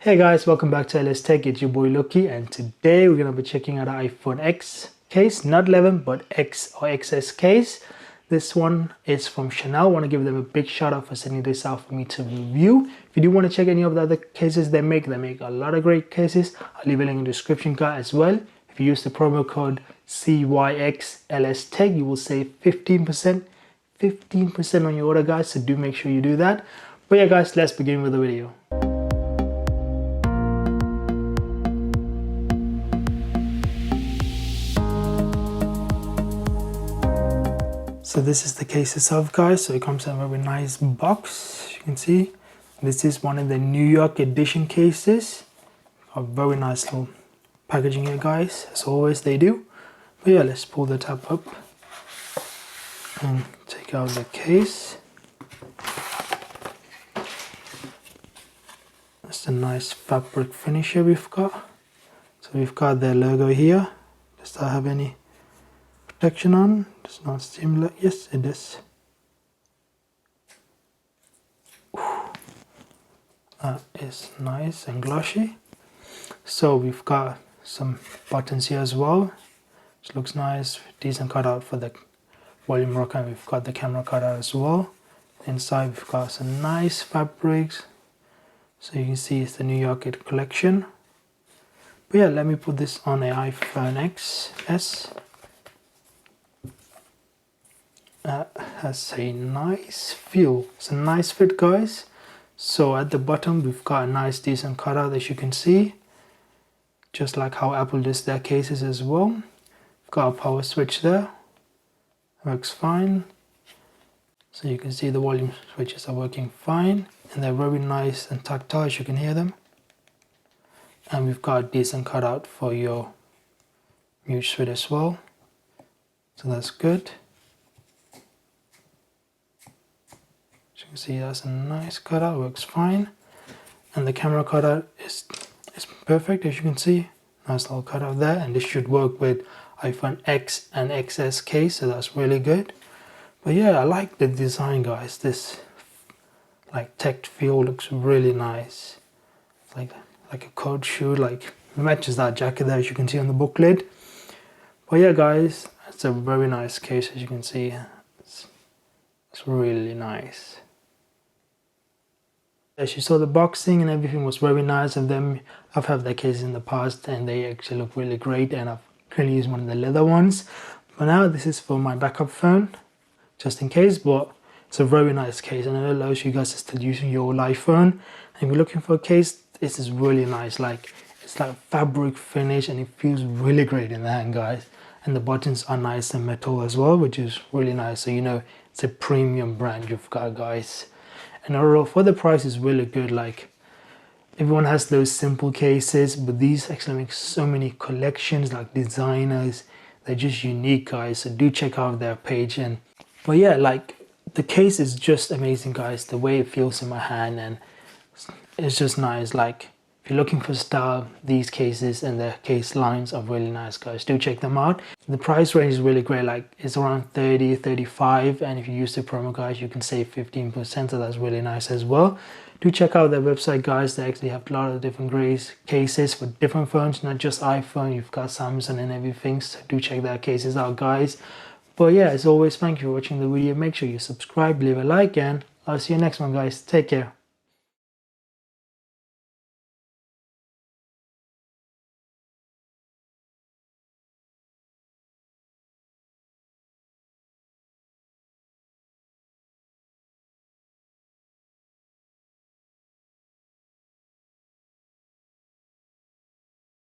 Hey guys, welcome back to LS Tech. It's your boy Loki, and today we're gonna be checking out the iPhone X case, not 11 but X or XS case. This one is from Chanel. I want to give them a big shout out for sending this out for me to review. If you do want to check any of the other cases they make a lot of great cases. I'll leave a link in the description card as well. If you use the promo code CYXLSTech, you will save 15% on your order, guys. So do make sure you do that. But yeah, guys, let's begin with the video. So this is the case itself, guys. So it comes in a very nice box, as you can see. This is one of the New York edition cases. A very nice little packaging here, guys, as always they do. But yeah, let's pull the tab up and take out the case. That's a nice fabric finish here we've got. So we've got their logo here. Does that have any protection on? Does not seem like, yes it is. That is nice and glossy. So we've got some buttons here as well, which looks nice, decent cutout for the volume rocker, and we've got the camera cutout as well. Inside we've got some nice fabrics, so you can see it's the New York collection. But yeah, let me put this on a iPhone XS. Has a nice feel. It's a nice fit, guys. So at the bottom we've got a nice decent cutout, as you can see, just like how Apple does their cases as well. We've got a power switch there, works fine. So you can see the volume switches are working fine, and they're very nice and tactile, as you can hear them. And we've got a decent cutout for your mute switch as well, so that's good. You can see that's a nice cutout, works fine. And the camera cutout is perfect, as you can see. Nice little cutout there, and this should work with iPhone X and XS case, so that's really good. But yeah, I like the design, guys. This like tech feel looks really nice. It's like a coat shoe, like matches that jacket there, as you can see on the booklet. But yeah, guys, it's a very nice case, as you can see. It's really nice. As you saw, the boxing and everything was very nice of them. I've had their cases in the past and they actually look really great, and I've currently used one of the leather ones. But now this is for my backup phone, just in case, but it's a very nice case, and it allows you guys to still using your old iPhone. And if you're looking for a case, this is really nice. Like, it's like fabric finish and it feels really great in the hand, guys. And the buttons are nice and metal as well, which is really nice. So you know it's a premium brand you've got, guys. And overall, for the price, is really good. Like, everyone has those simple cases, but these actually make so many collections, like designers. They're just unique, guys. So do check out their page. But yeah, like, the case is just amazing, guys. The way it feels in my hand, and it's just nice. Like, if you're looking for style, these cases and the case lines are really nice, guys. Do check them out. The price range is really great. Like, it's around 30, 35, and if you use the promo, guys, you can save 15%, so that's really nice as well. Do check out their website, guys. They actually have a lot of different great cases for different phones, not just iPhone. You've got Samsung and everything, so do check their cases out, guys. But yeah, as always, thank you for watching the video. Make sure you subscribe, leave a like, and I'll see you next one, guys. Take care.